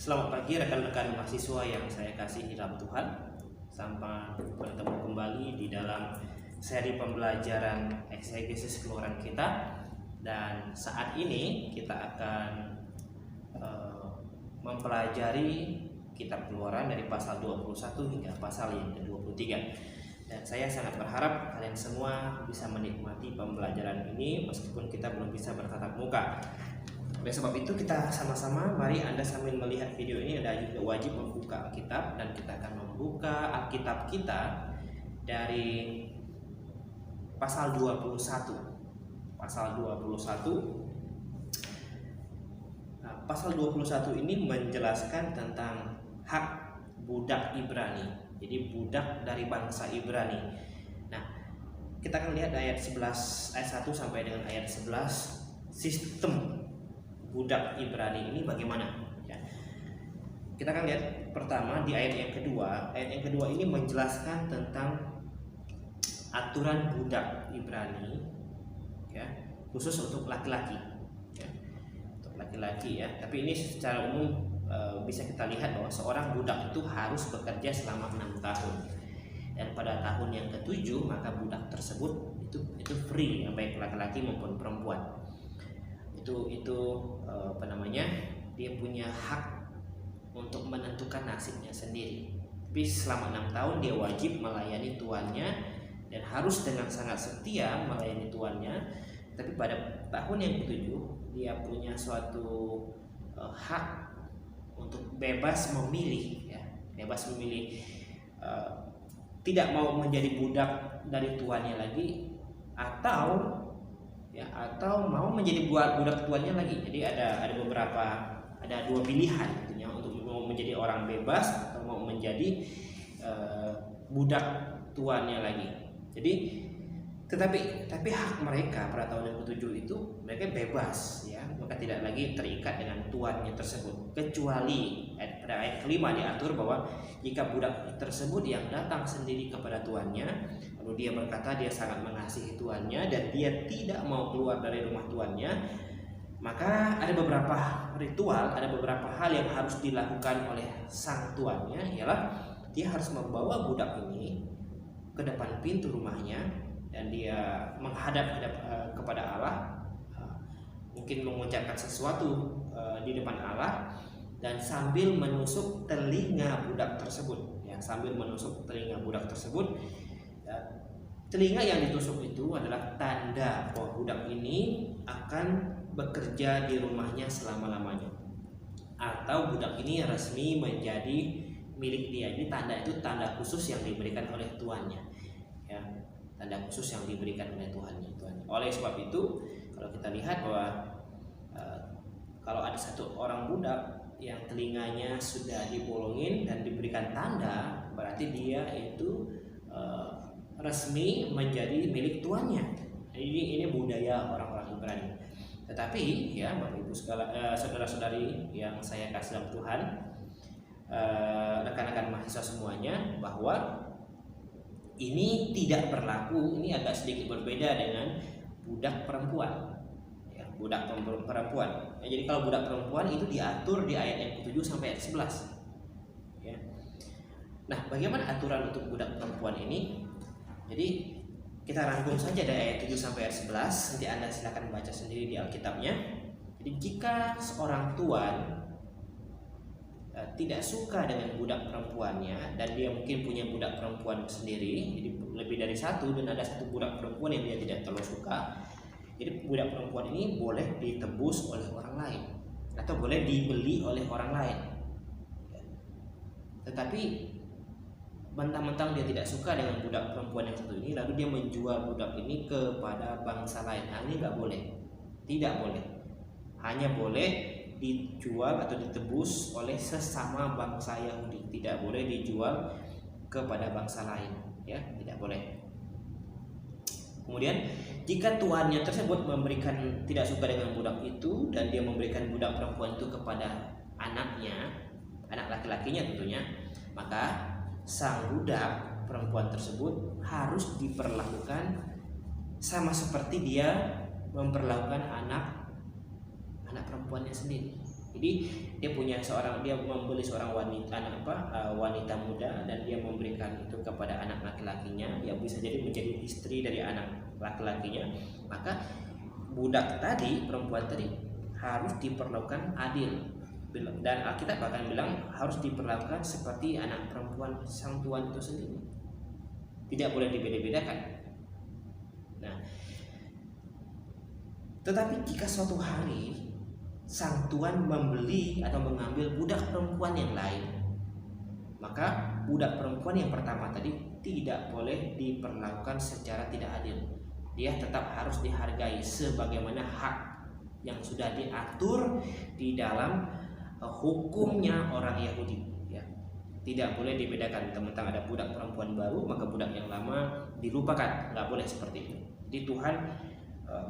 Selamat pagi rekan-rekan mahasiswa yang saya kasihi dalam Tuhan. Sampai bertemu kembali di dalam seri pembelajaran eksegesis keluaran kita. Dan saat ini kita akan mempelajari kitab Keluaran dari pasal 21 hingga pasal yang ke-23. Dan saya sangat berharap kalian semua bisa menikmati pembelajaran ini meskipun kita belum bisa bertatap muka. Oleh sebab itu kita sama-sama, mari Anda sambil melihat video ini Anda juga wajib membuka Alkitab, dan kita akan membuka Alkitab kita dari pasal 21. Pasal 21. Nah, pasal 21 ini menjelaskan tentang hak budak Ibrani. Jadi budak dari bangsa Ibrani. Nah, kita akan lihat ayat 11 ayat 1 sampai dengan ayat 11 sistem budak Ibrani ini bagaimana ya. Kita akan lihat pertama di ayat yang kedua. Ayat yang kedua ini menjelaskan tentang aturan budak Ibrani ya, khusus untuk laki-laki ya. Untuk laki-laki ya. Tapi ini secara umum bisa kita lihat bahwa seorang budak itu harus bekerja selama 6 tahun. Dan pada tahun yang ke-7 maka budak tersebut itu free, baik laki-laki maupun perempuan. Dia punya hak untuk menentukan nasibnya sendiri. Tapi selama 6 tahun dia wajib melayani tuannya dan harus dengan sangat setia melayani tuannya. Tapi pada tahun yang ke-7 dia punya suatu hak untuk bebas memilih ya, bebas memilih tidak mau menjadi budak dari tuannya lagi atau mau menjadi budak tuannya lagi. Jadi ada dua pilihan tentunya, untuk mau menjadi orang bebas atau mau menjadi budak tuannya lagi. Jadi tapi hak mereka pada tahun yang ke-7 itu mereka bebas ya, maka tidak lagi terikat dengan tuannya tersebut, kecuali pada ayat kelima diatur bahwa jika budak tersebut yang datang sendiri kepada tuannya, lalu dia berkata dia sangat mengasihi tuannya dan dia tidak mau keluar dari rumah tuannya, maka ada beberapa ritual, ada beberapa hal yang harus dilakukan oleh sang tuannya, ialah dia harus membawa budak ini ke depan pintu rumahnya dan dia menghadap kepada Allah, mungkin mengucapkan sesuatu di depan Allah, dan sambil menusuk telinga budak tersebut ya, sambil menusuk telinga budak tersebut. Telinga yang ditusuk itu adalah tanda bahwa budak ini akan bekerja di rumahnya selama-lamanya, atau budak ini resmi menjadi milik dia. Ini tanda itu tanda khusus yang diberikan oleh tuannya ya, tanda khusus yang diberikan oleh tuannya. Oleh sebab itu kalau kita lihat bahwa kalau ada satu orang budak yang telinganya sudah dibolongin dan diberikan tanda, berarti dia itu resmi menjadi milik tuannya. Ini budaya orang-orang Ibrani. Tetapi ya Bapak Ibu saudara-saudari yang saya kasih dalam Tuhan, rekan-rekan mahasiswa semuanya, bahwa ini tidak berlaku, ini agak sedikit berbeda dengan budak perempuan ya, budak perempuan ya. Jadi kalau budak perempuan itu diatur di ayat yang ke-7 sampai ayat 11 ya. Nah, bagaimana aturan untuk budak perempuan ini? Jadi kita rangkum saja dari ayat 7 sampai ayat 11. Nanti Anda silakan baca sendiri di Alkitabnya. Jadi jika seorang tuan tidak suka dengan budak perempuannya dan dia mungkin punya budak perempuan sendiri, jadi lebih dari satu, dan ada satu budak perempuan yang dia tidak terlalu suka, jadi budak perempuan ini boleh ditebus oleh orang lain atau boleh dibeli oleh orang lain. Tetapi mentang-mentang dia tidak suka dengan budak perempuan yang satu ini, lalu dia menjual budak ini kepada bangsa lain. Nah, ini nggak boleh, tidak boleh. Hanya boleh dijual atau ditebus oleh sesama bangsa Yahudi, tidak boleh dijual kepada bangsa lain ya, tidak boleh. Kemudian jika tuannya tersebut tidak suka dengan budak itu dan dia memberikan budak perempuan itu kepada anaknya, anak laki-lakinya tentunya, maka sang budak perempuan tersebut harus diperlakukan sama seperti dia memperlakukan anak perempuannya sendiri. Jadi dia membeli seorang wanita muda, dan dia memberikan itu kepada anak laki-lakinya, yang bisa jadi menjadi istri dari anak laki-lakinya. Maka budak tadi, perempuan tadi, harus diperlakukan adil, dan Alkitab bahkan bilang harus diperlakukan seperti anak perempuan sang tuan itu sendiri, tidak boleh dibeda-bedakan. Nah, tetapi jika suatu hari sang tuan membeli atau mengambil budak perempuan yang lain, maka budak perempuan yang pertama tadi tidak boleh diperlakukan secara tidak adil. Dia tetap harus dihargai sebagaimana hak yang sudah diatur di dalam hukumnya orang Yahudi, ya. Tidak boleh dibedakan, teman-teman, ada budak perempuan baru maka budak yang lama dilupakan, nggak boleh seperti itu. Jadi Tuhan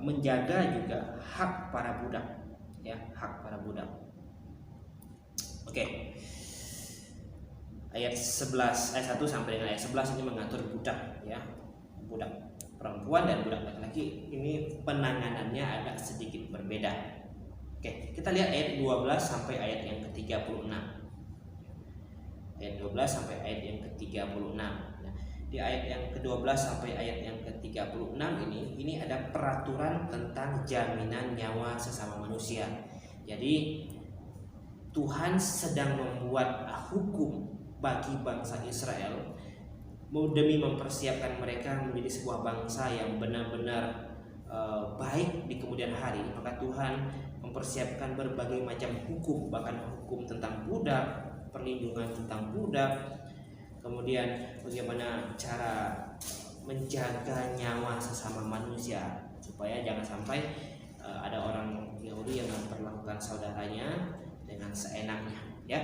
menjaga juga hak para budak, ya, hak para budak. Oke. Ayat 1 sampai dengan ayat 11 ini mengatur budak, ya. Budak perempuan dan budak laki-laki ini penanganannya agak sedikit berbeda. Oke, kita lihat ayat 12 sampai ayat yang ke-36. Ayat 12 sampai ayat yang ke-36. Nah, di ayat yang ke-12 sampai ayat yang ke-36 ini ada peraturan tentang jaminan nyawa sesama manusia. Jadi Tuhan sedang membuat hukum bagi bangsa Israel demi mempersiapkan mereka menjadi sebuah bangsa yang benar-benar baik di kemudian hari. Maka Tuhan mempersiapkan berbagai macam hukum, bahkan hukum tentang budak, perlindungan tentang budak, kemudian bagaimana cara menjaga nyawa sesama manusia supaya jangan sampai ada orang Yahudi yang memperlakukan saudaranya dengan seenaknya, ya.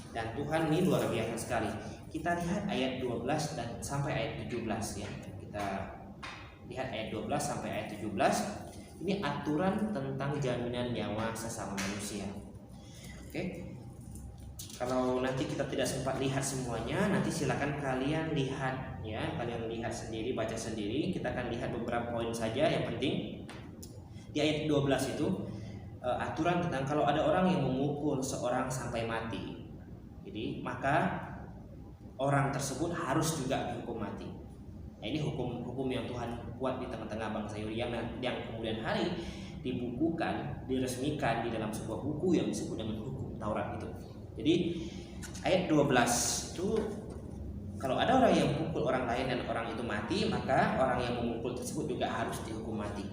Dan Tuhan ini luar biasa sekali. Kita lihat ayat 12 dan sampai ayat 17, ya. Kita lihat ayat 12 sampai ayat 17. Ini aturan tentang jaminan nyawa sesama manusia. Oke. Kalau nanti kita tidak sempat lihat semuanya, nanti silakan kalian lihat, ya. Kalian lihat sendiri, baca sendiri. Kita akan lihat beberapa poin saja yang penting. Di ayat 12 itu aturan tentang kalau ada orang yang memukul seorang sampai mati, jadi maka orang tersebut harus juga dihukum mati. Nah, ini hukum yang Tuhan buat di tengah-tengah bangsa Yahudi yang kemudian hari dibukukan, diresmikan di dalam sebuah buku yang disebut dengan hukum Taurat itu. Jadi ayat 12 itu kalau ada orang yang memukul orang lain dan orang itu mati, maka orang yang memukul tersebut juga harus dihukum mati.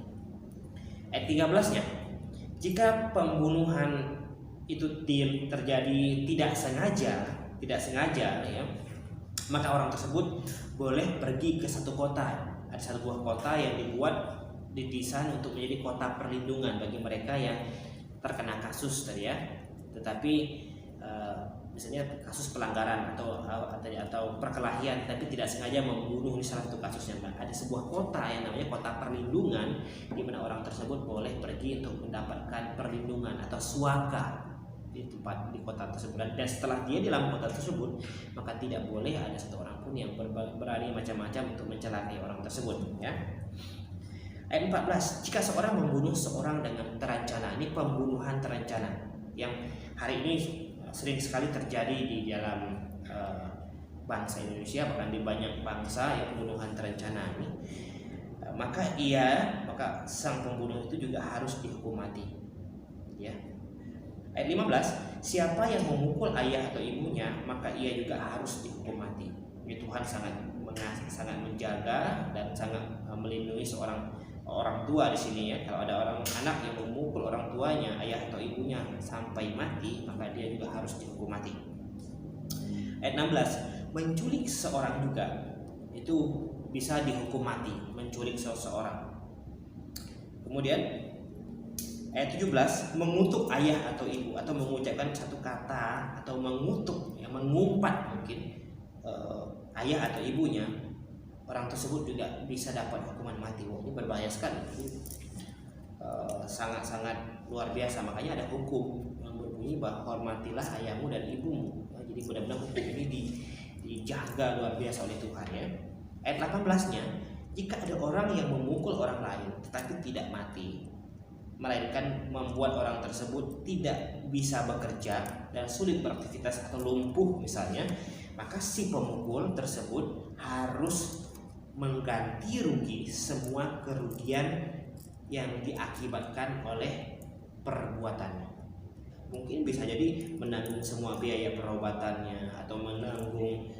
Ayat 13-nya, jika pembunuhan itu terjadi tidak sengaja, ya, maka orang tersebut boleh pergi ke satu kota. Ada satu buah kota yang didesain untuk menjadi kota perlindungan bagi mereka yang terkena kasus tadi, ya. Tetapi misalnya kasus pelanggaran atau perkelahian, tapi tidak sengaja membunuh, salah satu kasusnya. Ada sebuah kota yang namanya kota perlindungan, di mana orang tersebut boleh pergi untuk mendapatkan perlindungan atau suaka di kota tersebut. Dan setelah dia di dalam kota tersebut, maka tidak boleh ada satu orang pun yang berani macam-macam untuk mencelakai orang tersebut, ya. Ayat 14, jika seorang membunuh seorang dengan terencana, ini pembunuhan terencana yang hari ini sering sekali terjadi di dalam bangsa Indonesia, bahkan di banyak bangsa yang pembunuhan terencana ini, maka sang pembunuh itu juga harus dihukum mati, ya. Ayat 15, siapa yang memukul ayah atau ibunya, maka ia juga harus dihukum mati. Ini Tuhan sangat menjaga dan sangat melindungi seorang orang tua di sini, ya. Kalau ada orang anak yang memukul orang tuanya, ayah atau ibunya sampai mati, maka dia juga harus dihukum mati. Ayat 16, menculik seorang juga itu bisa dihukum mati, menculik seseorang. Kemudian ayat 17, mengutuk ayah atau ibu atau mengucapkan satu kata atau mengutuk, ya, mengumpat mungkin ayah atau ibunya, orang tersebut juga bisa dapat hukuman mati. Ini berbahaya sekali, sangat-sangat luar biasa. Makanya ada hukum yang berbunyi bahwa hormatilah ayahmu dan ibumu, ya. Jadi benar-benar hukum ini dijaga luar biasa oleh Tuhan, ya. Ayat 18-nya, jika ada orang yang memukul orang lain tetapi tidak mati, melainkan membuat orang tersebut tidak bisa bekerja dan sulit beraktivitas atau lumpuh misalnya, maka si pemukul tersebut harus mengganti rugi semua kerugian yang diakibatkan oleh perbuatannya. Mungkin bisa jadi menanggung semua biaya perobatannya atau menanggung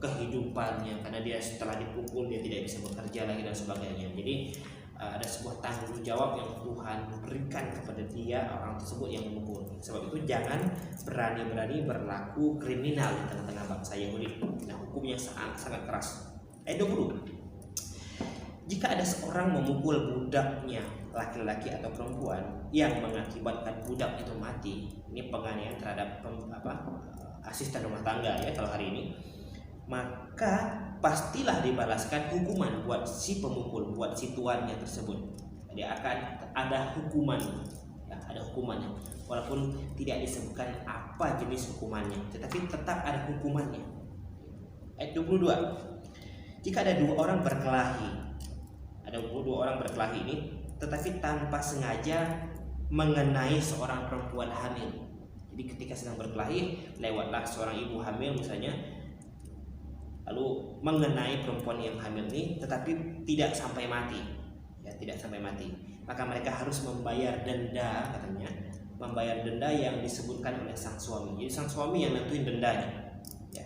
kehidupannya karena dia setelah dipukul dia tidak bisa bekerja lagi dan sebagainya. Jadi ada sebuah tanggung jawab yang Tuhan berikan kepada dia, orang tersebut yang memukul. Sebab itu jangan berani-berani berlaku kriminal di tengah-tengah bangsa Yahudi. Nah, hukumnya sangat keras. Ayat 20. Jika ada seorang memukul budaknya, laki-laki atau perempuan, yang mengakibatkan budak itu mati, ini penganiayaan terhadap asisten rumah tangga ya kalau hari ini, maka pastilah dibalaskan hukuman buat si pemukul, buat si tuannya tersebut. Jadi akan ada hukuman, ya, ada hukumannya. Walaupun tidak disebutkan apa jenis hukumannya, tetapi tetap ada hukumannya. Ayat 22. Jika ada dua orang berkelahi ini, tetapi tanpa sengaja mengenai seorang perempuan hamil. Jadi ketika sedang berkelahi, lewatlah seorang ibu hamil misalnya, lalu mengenai perempuan yang hamil ini, tetapi tidak sampai mati, ya, tidak sampai mati, maka mereka harus membayar denda, katanya, membayar denda yang disebutkan oleh sang suami. Jadi sang suami yang nentuin dendanya, ya.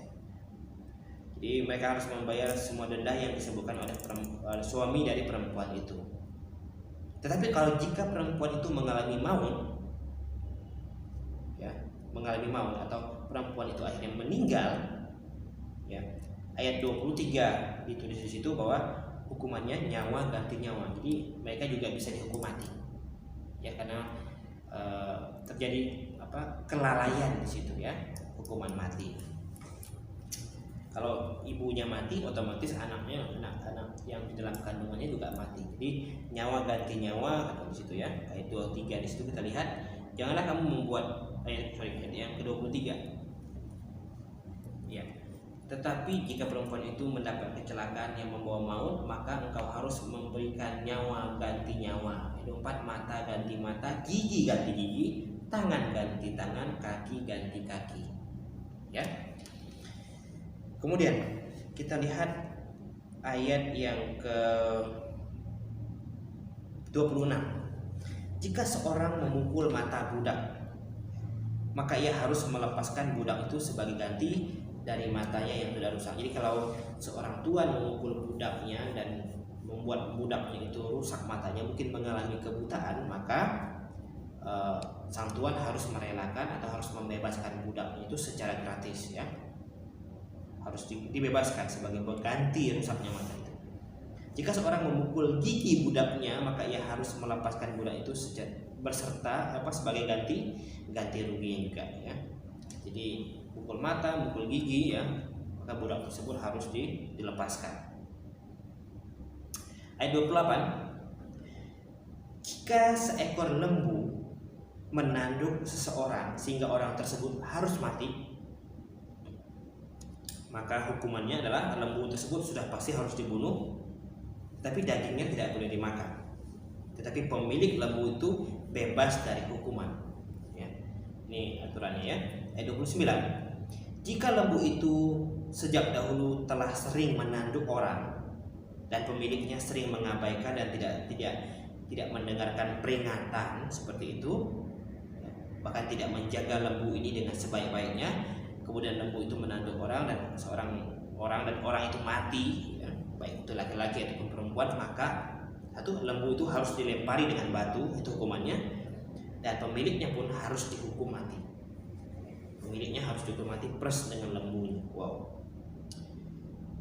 Jadi mereka harus membayar semua denda yang disebutkan oleh suami dari perempuan itu. Tetapi kalau jika perempuan itu mengalami maut, ya, mengalami maut atau perempuan itu akhirnya meninggal, ya, ayat 23 ditulis di situ bahwa hukumannya nyawa ganti nyawa. Jadi mereka juga bisa dihukum mati, ya, karena terjadi kelalaian di situ, ya, hukuman mati. Kalau ibunya mati, otomatis anak yang di dalam kandungannya juga mati. Jadi nyawa ganti nyawa kata di situ, ya. Ayat 23 di situ kita lihat, janganlah kamu membuat ayat yang ke-23. Ya. Tetapi jika perempuan itu mendapat kecelakaan yang membawa maut, maka engkau harus memberikan nyawa ganti nyawa. Ayat 4, mata ganti mata, gigi ganti gigi, tangan ganti tangan, kaki ganti kaki. Ya. Kemudian kita lihat ayat yang ke-26. Jika seorang memukul mata budak, maka ia harus melepaskan budak itu sebagai ganti dari matanya yang sudah rusak. Jadi kalau seorang tuan memukul budaknya dan membuat budaknya itu rusak matanya, mungkin mengalami kebutaan, maka sang tuan harus merelakan atau harus membebaskan budaknya itu secara gratis, ya. Harus dibebaskan sebagai pengganti rusaknya mata itu. Jika seorang memukul gigi budaknya, maka ia harus melepaskan budak itu berserta sebagai ganti ruginya juga, ya. Jadi pukul mata, pukul gigi, ya, maka budak tersebut harus dilepaskan. Ayat 28. Jika seekor lembu menanduk seseorang sehingga orang tersebut harus mati, maka hukumannya adalah lembu tersebut sudah pasti harus dibunuh, tapi dagingnya tidak boleh dimakan. Tetapi pemilik lembu itu bebas dari hukuman, ya. Ini aturannya, ya. Ayat 29. Jika lembu itu sejak dahulu telah sering menanduk orang dan pemiliknya sering mengabaikan dan tidak mendengarkan peringatan seperti itu, bahkan tidak menjaga lembu ini dengan sebaik-baiknya, kemudian lembu itu menanduk orang dan orang itu mati, ya, baik itu laki-laki ataupun perempuan, maka lembu itu harus dilempari dengan batu, itu hukumannya, dan pemiliknya pun harus dihukum mati. Pemiliknya harus dihukum mati plus dengan lembunya. Wow.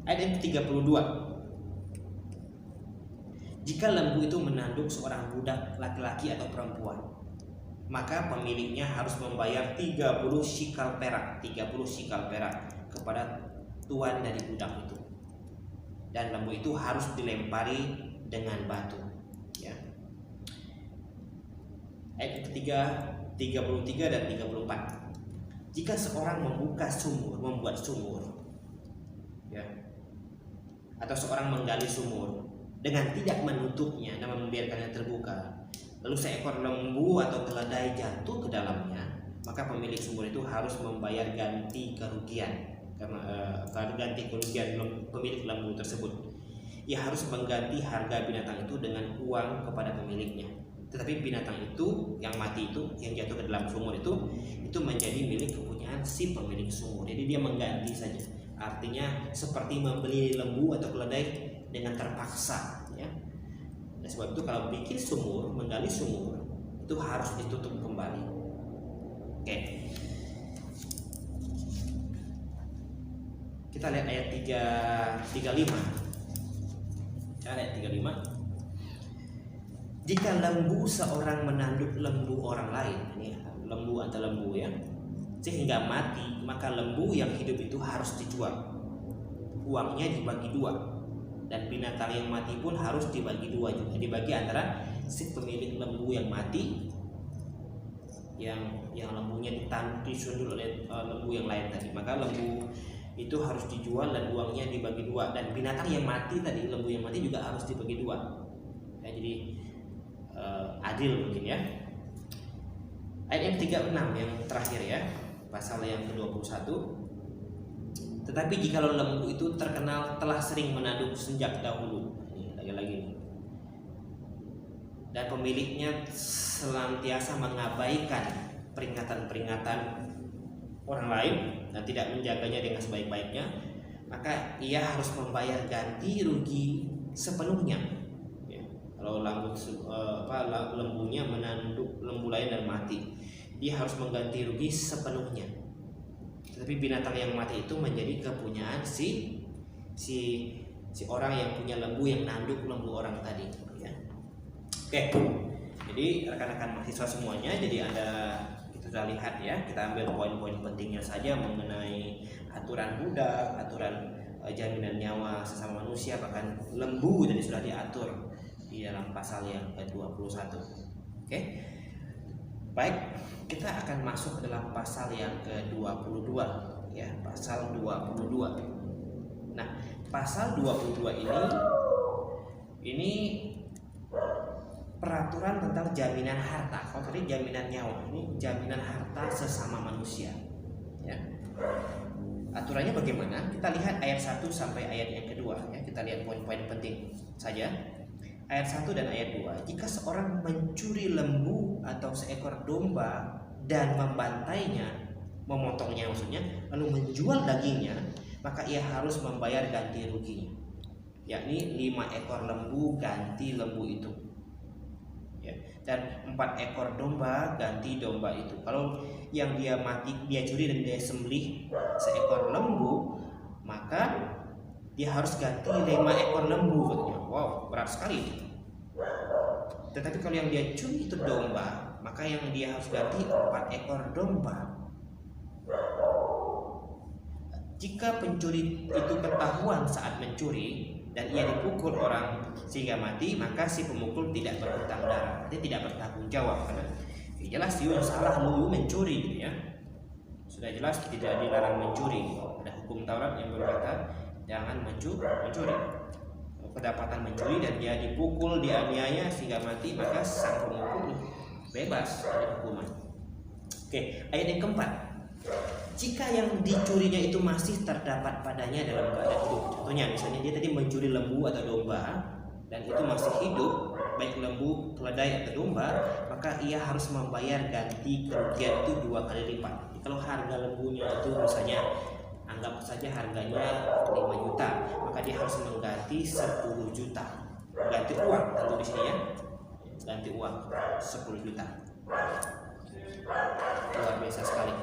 Ayat 32. Jika lembu itu menanduk seorang budak laki-laki atau perempuan, maka pemiliknya harus membayar 30 shikal perak kepada tuan dari budak itu. Dan lembu itu harus dilempari dengan batu, ya. Ayat ketiga 33 dan 34. Jika seorang membuat sumur, ya, atau seorang menggali sumur dengan tidak menutupnya dan membiarkannya terbuka, lalu seekor lembu atau keledai jatuh ke dalamnya, maka pemilik sumur itu harus membayar ganti kerugian karena ganti kerugian pemilik lembu tersebut. Ia harus mengganti harga binatang itu dengan uang kepada pemiliknya. Tetapi binatang itu yang mati itu, yang jatuh ke dalam sumur itu menjadi milik kepunyaan si pemilik sumur. Jadi dia mengganti saja. Artinya seperti membeli lembu atau keledai dengan terpaksa, ya. Dan sebab itu kalau bikin sumur, menggali sumur itu harus ditutup kembali. Oke. Kita lihat ayat 35. Ayat 35. Jika lembu seorang menanduk lembu orang lain, ini lembu atau lembu ya, sehingga mati, maka lembu yang hidup itu harus dijual. Uangnya dibagi dua, dan binatang yang mati pun harus dibagi dua juga, dibagi antara si pemilik lembu yang mati, yang lembunya disundul oleh lembu yang lain tadi. Maka lembu itu harus dijual dan uangnya dibagi dua, dan binatang yang mati tadi, lembu yang mati juga harus dibagi dua. Ya, jadi adil mungkin ya. Ayat yang 36 yang terakhir ya, pasal yang ke-21. Tetapi jikalau lembu itu terkenal telah sering menanduk sejak dahulu, ini lagi-lagi, dan pemiliknya senantiasa mengabaikan peringatan-peringatan orang lain dan tidak menjaganya dengan sebaik-baiknya, maka ia harus membayar ganti rugi sepenuhnya. Ya, kalau lembunya menanduk lembu lain dan mati, dia harus mengganti rugi sepenuhnya. Tetapi binatang yang mati itu menjadi kepunyaan si orang yang punya lembu, yang nanduk lembu orang tadi. Ya. Oke, jadi rekan-rekan mahasiswa semuanya, jadi kita sudah lihat ya, kita ambil poin-poin pentingnya saja mengenai aturan budak, aturan jaminan nyawa sesama manusia, bahkan lembu tadi sudah diatur di dalam pasal yang ke-21. Oke. Baik, kita akan masuk ke dalam pasal yang ke-22 ya, pasal 22. Nah, pasal 22 ini peraturan tentang jaminan harta. Kalau tadi jaminan nyawa, ini jaminan harta sesama manusia. Ya. Aturannya bagaimana? Kita lihat ayat 1 sampai ayat yang kedua ya. Kita lihat poin-poin penting saja. Ayat 1 dan ayat 2. Jika seorang mencuri lembu atau seekor domba dan membantainya, memotongnya maksudnya, lalu menjual dagingnya, maka ia harus membayar ganti ruginya, yakni 5 ekor lembu ganti lembu itu, ya, dan 4 ekor domba ganti domba itu. Kalau yang dia curi dan dia sembelih seekor lembu, maka dia harus ganti 5 ekor lembu katanya. Wow, berat sekali. Tetapi kalau yang dia curi itu domba, maka yang dia harus ganti 4 ekor domba. Jika pencuri itu ketahuan saat mencuri dan ia dipukul orang sehingga mati, maka si pemukul tidak berhutang darah, dia tidak bertanggung jawab, karena jelas dia salah, lu mencuri gitu ya. Sudah jelas tidak dilarang mencuri. Ada hukum Taurat yang berkata jangan mencuri. Kedapatan mencuri dan dia dipukul, dianiaya sehingga mati, maka sang pemukul bebas dari hukuman. Oke, ayat yang keempat. Jika yang dicurinya itu masih terdapat padanya dalam keadaan hidup, contohnya misalnya dia tadi mencuri lembu atau domba dan itu masih hidup, baik lembu, keledai atau domba, maka ia harus membayar ganti kerugian itu 2 kali lipat. Kalau harga lembunya itu misalnya anggap saja harganya 5 juta, maka dia harus mengganti 10 juta. Ganti uang tentu di sini ya. Ganti uang 10 juta. Luar biasa sekali.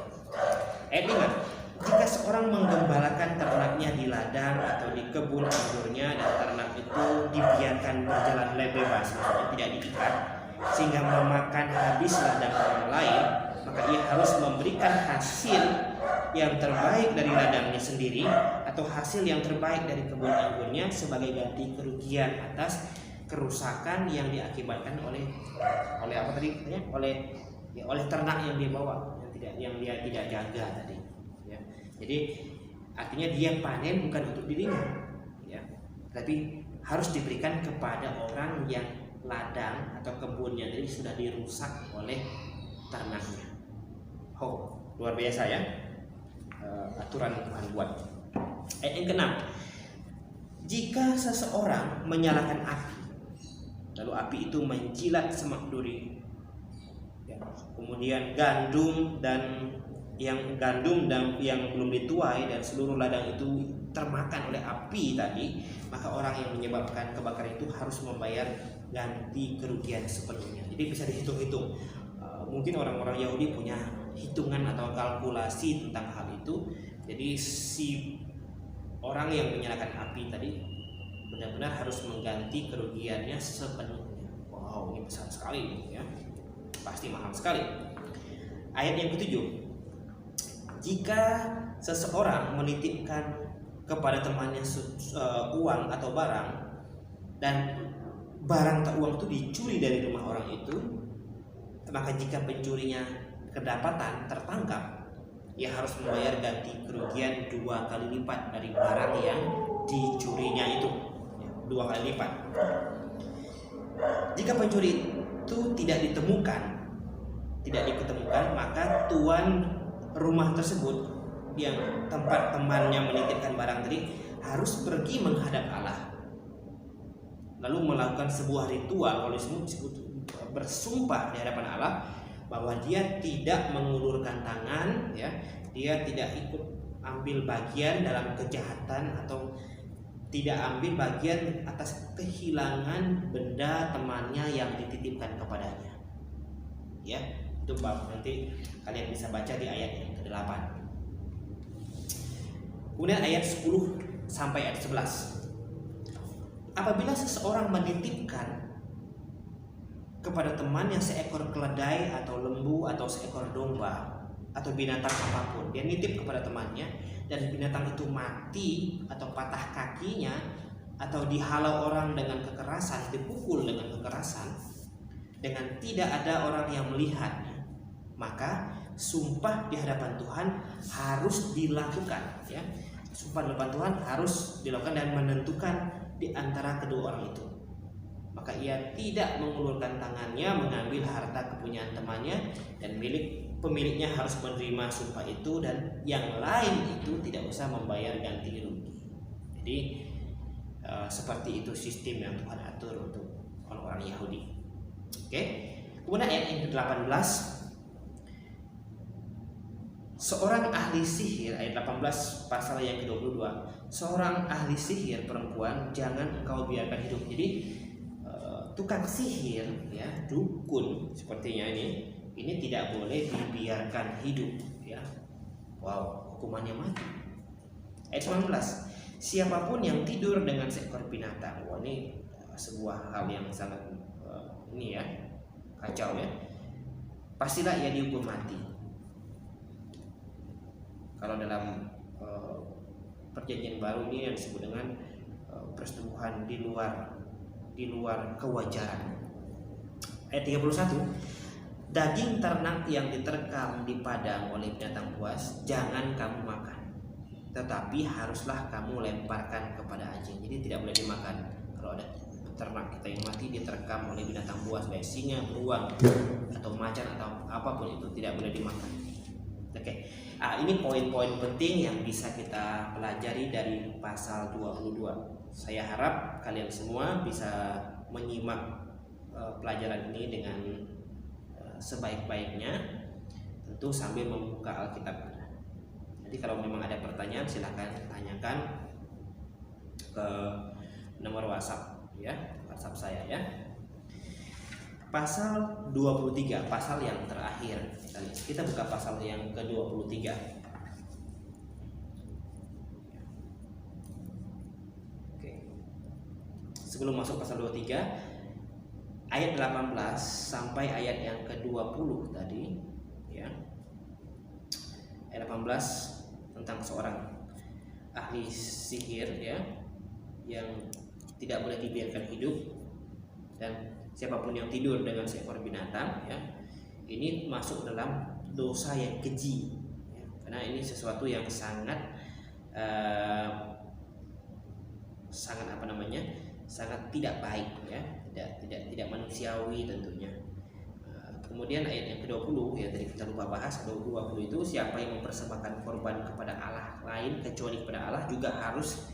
Ayat 5. Jika seorang menggembalakan ternaknya di ladang atau di kebun anggurnya dan ternak itu dibiarkan berjalan bebas, maksudnya tidak diikat, sehingga memakan habis ladang orang lain, maka ia harus memberikan hasil yang terbaik dari ladangnya sendiri atau hasil yang terbaik dari kebun anggurnya sebagai ganti kerugian atas kerusakan yang diakibatkan oleh apa tadi? Oleh ternak yang dia bawa, yang dia tidak jaga tadi. Ya. Jadi artinya dia panen bukan untuk dirinya, ya, tapi harus diberikan kepada orang yang ladang atau kebunnya, jadi sudah dirusak oleh ternaknya. Oh, luar biasa ya, aturan yang Tuhan buat. Ayat yang ke-6, jika seseorang menyalakan api, lalu api itu menjilat semak duri, ya, kemudian gandum dan yang belum dituai dan seluruh ladang itu termakan oleh api tadi, maka orang yang menyebabkan kebakaran itu harus membayar ganti kerugian sepenuhnya. Jadi bisa dihitung-hitung. Mungkin orang-orang Yahudi punya hitungan atau kalkulasi tentang hal itu. Jadi si orang yang menyalakan api tadi benar-benar harus mengganti kerugiannya sepenuhnya. Wow, ini besar sekali ya. Pasti mahal sekali. Ayat yang ke-7, jika seseorang menitipkan kepada temannya uang atau barang, dan barang atau uang itu dicuri dari rumah orang itu, maka jika pencurinya kedapatan tertangkap, ia harus membayar ganti kerugian 2 kali lipat dari barang yang dicurinya itu, 2 kali lipat. Jika pencuri itu tidak diketemukan, maka tuan rumah tersebut yang tempat temannya menitipkan barang tadi harus pergi menghadap Allah, lalu melakukan sebuah ritual, oleh disebut bersumpah di hadapan Allah bahwa dia tidak mengulurkan tangan, ya, dia tidak ikut ambil bagian dalam kejahatan atau tidak ambil bagian atas kehilangan benda temannya yang dititipkan kepadanya. Ya, itu bab nanti kalian bisa baca di ayat yang ke-8. Kemudian ayat 10 sampai ayat 11. Apabila seseorang menitipkan kepada temannya seekor keledai atau lembu atau seekor domba atau binatang apapun, dia nitip kepada temannya dan binatang itu mati atau patah kakinya atau dihalau orang dengan kekerasan, dipukul dengan kekerasan, dengan tidak ada orang yang melihatnya, maka sumpah di hadapan Tuhan harus dilakukan, ya. Sumpah di hadapan Tuhan harus dilakukan dan menentukan di antara kedua orang itu. Maka ia tidak mengulurkan tangannya mengambil harta kepunyaan temannya, dan pemiliknya harus menerima sumpah itu, dan yang lain itu tidak usah membayar ganti rugi. Jadi seperti itu sistem yang Tuhan atur untuk orang-orang Yahudi. Oke. Kemudian ayat yang ke-18, seorang ahli sihir, ayat 18 pasal yang ke-22, seorang ahli sihir perempuan jangan engkau biarkan hidup. Jadi tukang sihir, ya, dukun sepertinya ini tidak boleh dibiarkan hidup, ya. Wow, hukumannya mati. Ayat 19, siapapun yang tidur dengan seekor binatang. Wah, ini sebuah hal yang sangat ini ya, kacau ya. Pastilah ia dihukum mati. Kalau dalam perjanjian baru ini yang disebut dengan persetubuhan di luar kewajaran. Ayat 31, daging ternak yang diterkam di padang oleh binatang buas jangan kamu makan, tetapi haruslah kamu lemparkan kepada anjing. Jadi tidak boleh dimakan. Kalau ada ternak kita yang mati diterkam oleh binatang buas, baik singa, beruang atau macan atau apapun itu, tidak boleh dimakan. Oke. Ini poin-poin penting yang bisa kita pelajari dari pasal 22. Saya harap kalian semua bisa menyimak pelajaran ini dengan sebaik-baiknya, tentu sambil membuka Alkitab. Jadi kalau memang ada pertanyaan silahkan tanyakan ke nomor WhatsApp, ya, WhatsApp saya ya. Pasal 23, pasal yang terakhir. Kita buka pasal yang ke-23. Oke. Sebelum masuk pasal 23, ayat 18 sampai ayat yang ke-20 tadi, ya. Ayat 18 tentang seorang ahli sihir, ya, yang tidak boleh dibiarkan hidup, dan siapapun yang tidur dengan seekor binatang, ya, ini masuk dalam dosa yang keji, ya, karena ini sesuatu yang sangat sangat tidak baik, ya. tidak manusiawi tentunya. Kemudian ayat yang ke-20 ya, tadi kita lupa bahas. 20 itu siapa yang mempersembahkan korban kepada Allah lain kecuali kepada Allah juga harus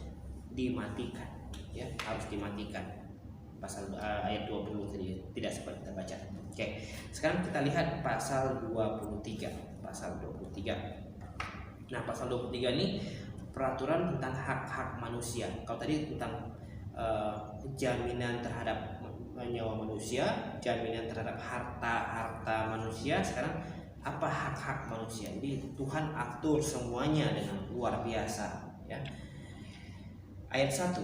dimatikan, ya, harus dimatikan. Pasal ayat 20 tadi tidak sempat kita baca. Oke, sekarang kita lihat pasal 23. Pasal 23. Nah, pasal 23 ini peraturan tentang hak-hak manusia. Kalau tadi tentang jaminan terhadap nyawa manusia, jaminan terhadap harta manusia, sekarang apa hak-hak manusia. Jadi Tuhan atur semuanya dengan luar biasa, ya. Ayat 1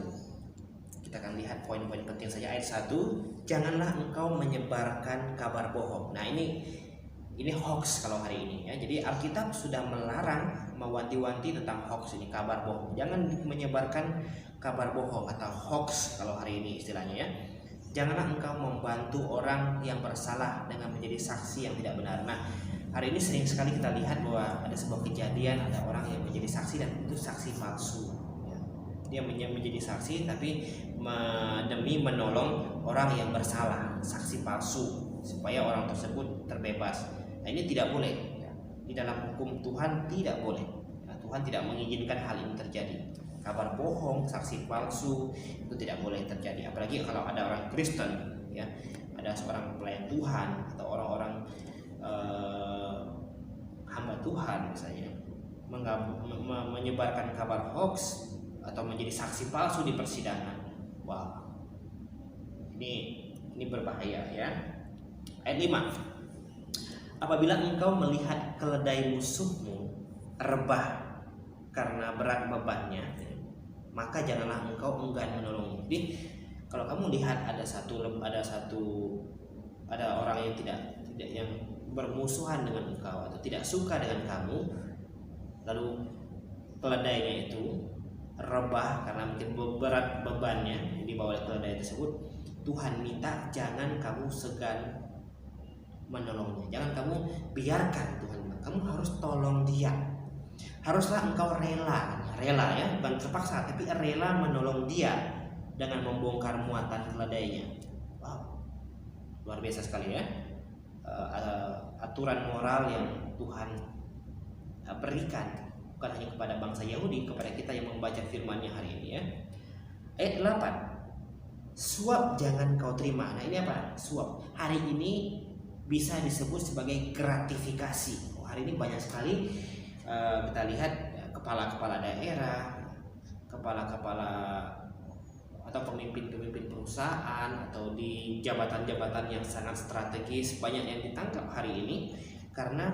kita akan lihat poin-poin penting saja. Ayat 1, janganlah engkau menyebarkan kabar bohong. Nah, ini hoax kalau hari ini, ya. Jadi Alkitab sudah melarang, mewanti-wanti tentang hoax ini, kabar bohong. Jangan menyebarkan kabar bohong atau hoax kalau hari ini istilahnya, ya. Janganlah engkau membantu orang yang bersalah dengan menjadi saksi yang tidak benar. Nah, hari ini sering sekali kita lihat bahwa ada sebuah kejadian, ada orang yang menjadi saksi dan itu saksi palsu, ya. Dia menjadi saksi tapi demi menolong orang yang bersalah, saksi palsu, supaya orang tersebut terbebas. Nah, ini tidak boleh, ya. Di dalam hukum Tuhan tidak boleh, ya. Tuhan tidak mengizinkan hal ini terjadi. Kabar bohong, saksi palsu itu tidak boleh terjadi. Apalagi kalau ada orang Kristen, ya, ada seorang pelayan Tuhan atau orang-orang hamba Tuhan misalnya menyebarkan kabar hoax atau menjadi saksi palsu di persidangan. Wah, ini berbahaya, ya. Ayat 5, apabila engkau melihat keledai musuhmu rebah karena berat bebannya, maka janganlah engkau enggan menolongnya. Jadi kalau kamu lihat ada orang yang tidak yang bermusuhan dengan engkau atau tidak suka dengan kamu, lalu keledainya itu rebah karena mungkin berat bebannya dibawa oleh keledai tersebut, Tuhan minta jangan kamu segan menolongnya. Jangan kamu biarkan Tuhan, kamu harus tolong dia. Haruslah engkau rela, ya, bukan terpaksa, tapi rela menolong dia dengan membongkar muatan keledainya. Wow, luar biasa sekali, ya. Aturan moral yang Tuhan berikan bukan hanya kepada bangsa Yahudi, kepada kita yang membaca firman-Nya hari ini, ya. Ayat 8, suap jangan kau terima. Nah, ini apa? Suap hari ini bisa disebut sebagai gratifikasi. Hari ini banyak sekali kita lihat kepala-kepala daerah, kepala-kepala atau pemimpin-pemimpin perusahaan atau di jabatan-jabatan yang sangat strategis, banyak yang ditangkap hari ini karena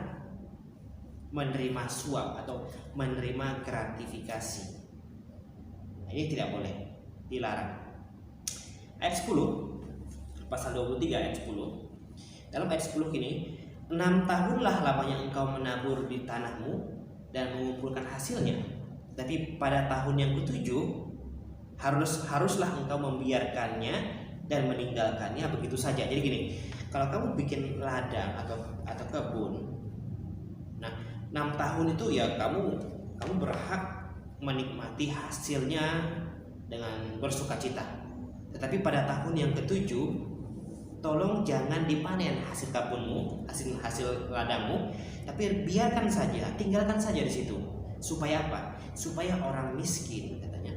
menerima suap atau menerima gratifikasi. Nah, ini tidak boleh, dilarang. Ayat 10, pasal 23 ayat 10. Dalam ayat 10 ini, 6 tahunlah lamanya engkau menabur di tanahmu dan mengumpulkan hasilnya, tapi pada tahun yang ke-7 haruslah engkau membiarkannya dan meninggalkannya begitu saja. Jadi gini, kalau kamu bikin ladang atau kebun, nah 6 tahun itu ya kamu berhak menikmati hasilnya dengan bersukacita. Tetapi pada tahun yang ke-7 tolong jangan dipanen hasil kebunmu, hasil ladangmu, tapi biarkan saja, tinggalkan saja di situ. Supaya apa? Supaya orang miskin, katanya,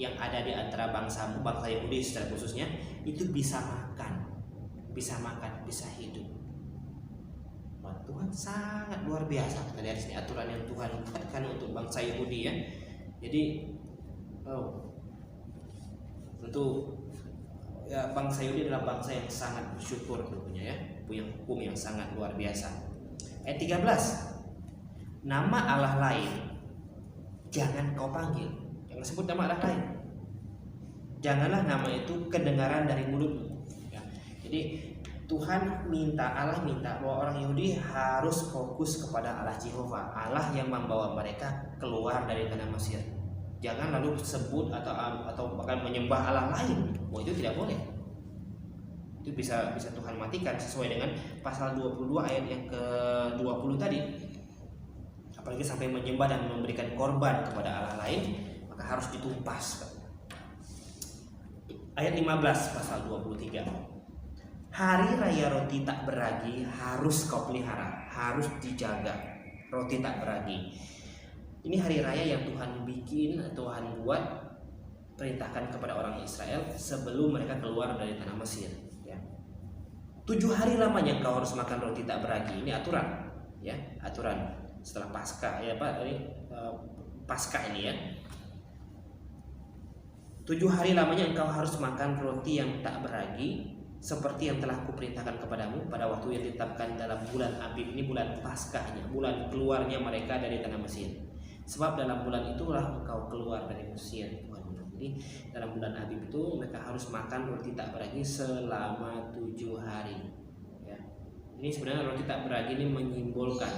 yang ada di antara bangsa Yahudi secara khususnya, itu bisa makan, bisa hidup. Wah, Tuhan sangat luar biasa. Kita lihat di sini aturan yang Tuhan buatkan untuk bangsa Yahudi, ya. Jadi, tentu ya, bangsa Yahudi adalah bangsa yang sangat bersyukur tentunya, ya, punya hukum yang sangat luar biasa. Ayat 13, nama Allah lain jangan kau panggil. Jangan sebut nama Allah lain. Janganlah nama itu kedengaran dari mulutmu, ya. Jadi Allah minta bahwa orang Yahudi harus fokus kepada Allah Jehovah, Allah yang membawa mereka keluar dari tanah Mesir. Jangan lalu sebut atau bahkan menyembah Allah lain. Itu tidak boleh. Itu bisa Tuhan matikan sesuai dengan pasal 22 ayat yang ke-20 tadi. Apalagi sampai menyembah dan memberikan korban kepada Allah lain, maka harus ditumpas. Ayat 15 pasal 23. Hari raya roti tak beragi harus kau pelihara, harus dijaga. Roti tak beragi. Ini hari raya yang Tuhan bikin, Tuhan buat, perintahkan kepada orang Israel sebelum mereka keluar dari tanah Mesir. Ya. 7 hari lamanya kau harus makan roti tak beragi. Ini aturan, ya, aturan setelah Paskah, ya Pak. Ini Paskah ini ya. 7 hari lamanya engkau harus makan roti yang tak beragi, seperti yang telah kuperintahkan kepadamu pada waktu yang ditetapkan dalam bulan Abib. Ini bulan Paskahnya, bulan keluarnya mereka dari tanah Mesir. Sebab dalam bulan itulah engkau keluar dari Mesir. Jadi dalam bulan Abib itu mereka harus makan roti tak beragi selama 7 hari. Ya. Ini sebenarnya roti tak beragi ini menyimbolkan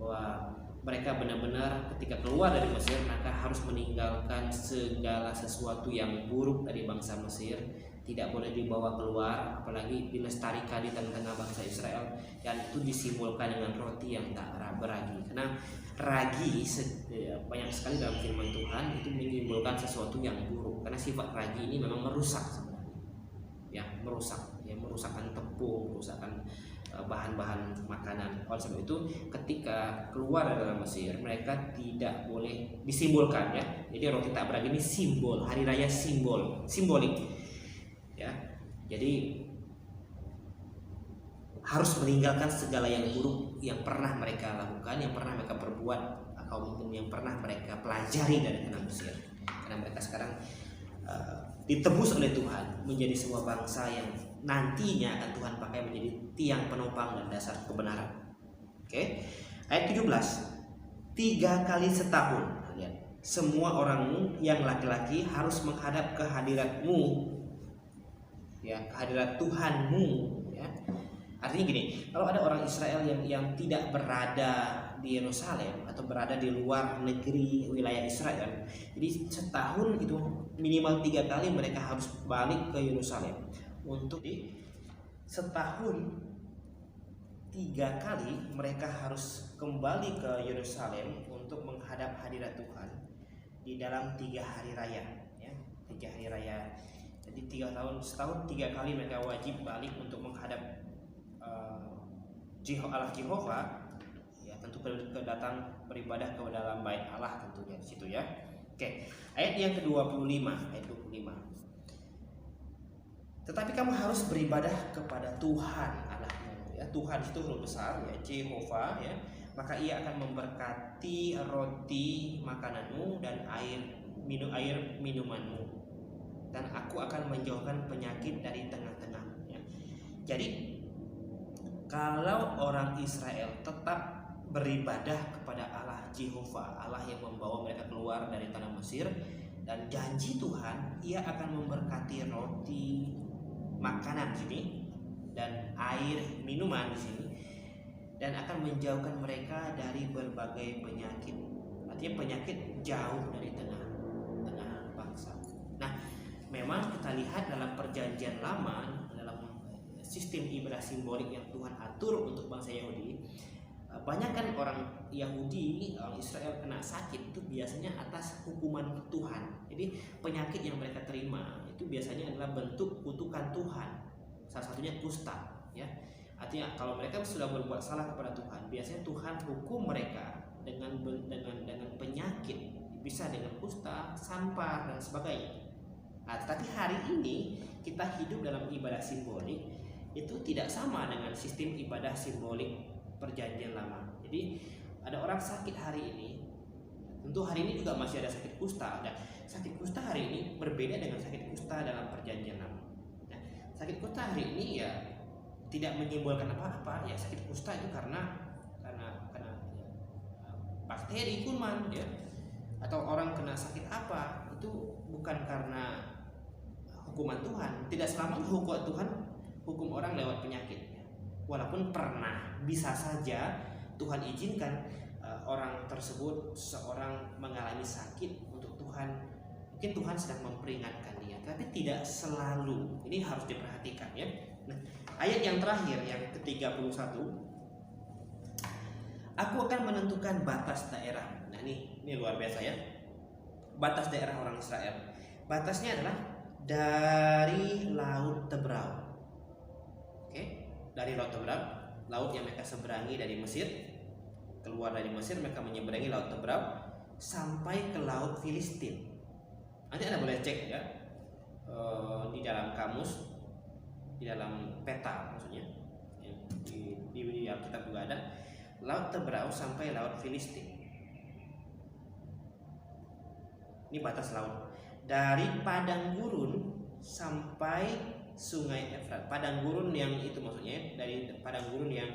bahwa mereka benar-benar ketika keluar dari Mesir mereka harus meninggalkan segala sesuatu yang buruk dari bangsa Mesir, tidak boleh dibawa keluar, apalagi dilestarikan di tengah-tengah bangsa Israel, dan itu disimbolkan dengan roti yang tak beragi. Karena ragi banyak sekali dalam firman Tuhan itu menyimbolkan sesuatu yang buruk, karena sifat ragi ini memang merusak sebenarnya, ya, merusakkan tepung, merusakkan bahan-bahan makanan. Oleh sebab itu ketika keluar dari Mesir mereka tidak boleh disimbolkan, ya. Jadi roti tak beragi ini simbol, hari raya simbolik, ya. Jadi harus meninggalkan segala yang buruk yang pernah mereka lakukan, yang pernah mereka perbuat, atau mungkin yang pernah mereka pelajari dari tanah Mesir. Karena mereka sekarang ditebus oleh Tuhan menjadi sebuah bangsa yang nantinya akan Tuhan pakai menjadi tiang penopang dan dasar kebenaran. Oke. Ayat 17. 3 kali setahun, lihat, semua orangmu yang laki-laki harus menghadap ke hadiratmu, ya, kehadirat Tuhanmu, ya. Artinya gini, kalau ada orang Israel yang tidak berada di Yerusalem atau berada di luar negeri wilayah Israel, jadi setahun itu minimal 3 kali mereka harus balik ke Yerusalem. Untuk setahun 3 kali mereka harus kembali ke Yerusalem untuk menghadap hadirat Tuhan di dalam 3 hari raya, ya, 3 hari raya. Jadi setahun 3 kali mereka wajib balik untuk menghadap Allah Jehovah, ya, tentu datang beribadah ke dalam bait Allah tentunya di situ, ya. Oke, ayat yang ke-25, ayat 25. Tetapi kamu harus beribadah kepada Tuhan Allahmu, ya. Tuhan itu huruf besar, ya, Jehovah, ya. Maka ia akan memberkati roti makananmu dan air minumanmu, dan aku akan menjauhkan penyakit dari tengah-tengahmu, ya. Jadi kalau orang Israel tetap beribadah kepada Allah Jehovah, Allah yang membawa mereka keluar dari tanah Mesir, dan janji Tuhan, ia akan memberkati roti makanan di sini dan air minuman di sini, dan akan menjauhkan mereka dari berbagai penyakit. Artinya penyakit jauh dari tengah bangsa. Nah, memang kita lihat dalam perjanjian lama, dalam sistem ibadah simbolik yang Tuhan atur untuk bangsa Yahudi, banyak kan orang Yahudi, orang Israel kena sakit itu biasanya atas hukuman Tuhan. Jadi penyakit yang mereka terima itu biasanya adalah bentuk kutukan Tuhan. Salah satunya kusta, ya. Artinya kalau mereka sudah berbuat salah kepada Tuhan, biasanya Tuhan hukum mereka dengan penyakit, bisa dengan kusta, sampar dan sebagainya. Nah, tetapi hari ini kita hidup dalam ibadah simbolik itu tidak sama dengan sistem ibadah simbolik perjanjian lama. Jadi ada orang sakit hari ini, tentu hari ini juga masih ada sakit kusta. Ada sakit kusta hari ini berbeda dengan sakit kusta dalam perjanjian lama. Nah, sakit kusta hari ini ya tidak menyimbolkan apa-apa, ya. Sakit kusta itu karena ya, bakteri, kuman, ya, atau orang kena sakit apa itu bukan karena hukuman Tuhan. Tidak selamanya hukum Tuhan hukum orang lewat penyakit, ya. Walaupun pernah bisa saja Tuhan izinkan orang tersebut, seorang mengalami sakit untuk Tuhan, mungkin Tuhan sedang memperingatkan dia, tapi tidak selalu. Ini harus diperhatikan, ya. Nah, ayat yang terakhir, yang ke-31, aku akan menentukan batas daerah. Nah, ini luar biasa, ya. Batas daerah orang Israel. Batasnya adalah dari Laut Tebrau. Oke, dari Laut Tebrau, laut yang mereka seberangi dari Mesir. Keluar dari Mesir, mereka menyeberangi Laut Tebrau sampai ke Laut Filistin. Nanti Anda boleh cek ya, di dalam kamus, di dalam peta maksudnya, di Alkitab juga ada Laut Tebrau sampai Laut Filistin. Ini batas laut. Dari padang gurun sampai Sungai Efrat. Padang gurun yang itu maksudnya dari padang gurun yang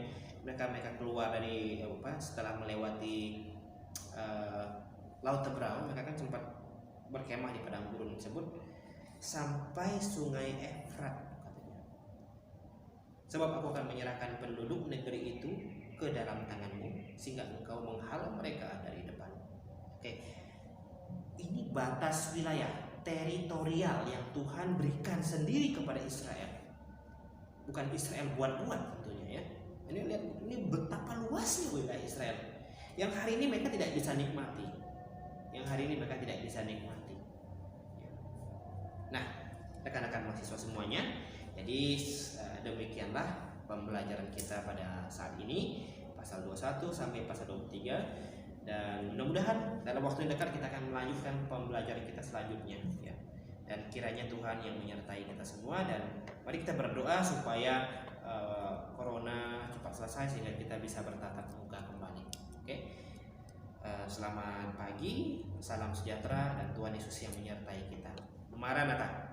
mereka keluar dari setelah melewati Laut Tebrau, mereka kan sempat berkemah di padang gurun tersebut sampai Sungai Efrat katanya. Sebab aku akan menyerahkan penduduk negeri itu ke dalam tanganmu sehingga engkau menghalau mereka dari depan. Oke. Ini batas wilayah teritorial yang Tuhan berikan sendiri kepada Israel. Bukan Israel buat-buat tentunya ya. Ini lihat, ini betapa luasnya wilayah Israel yang hari ini mereka tidak bisa nikmati. Nah, rekan-rekan mahasiswa semuanya, jadi demikianlah pembelajaran kita pada saat ini, pasal 21 sampai pasal 23. Dan mudah-mudahan dalam waktu yang dekat kita akan melanjutkan pembelajaran kita selanjutnya ya. Dan kiranya Tuhan yang menyertai kita semua, dan mari kita berdoa supaya corona cepat selesai sehingga kita bisa bertatap muka kembali. Oke. Selamat pagi, salam sejahtera, dan Tuhan Yesus yang menyertai kita. Maranatha.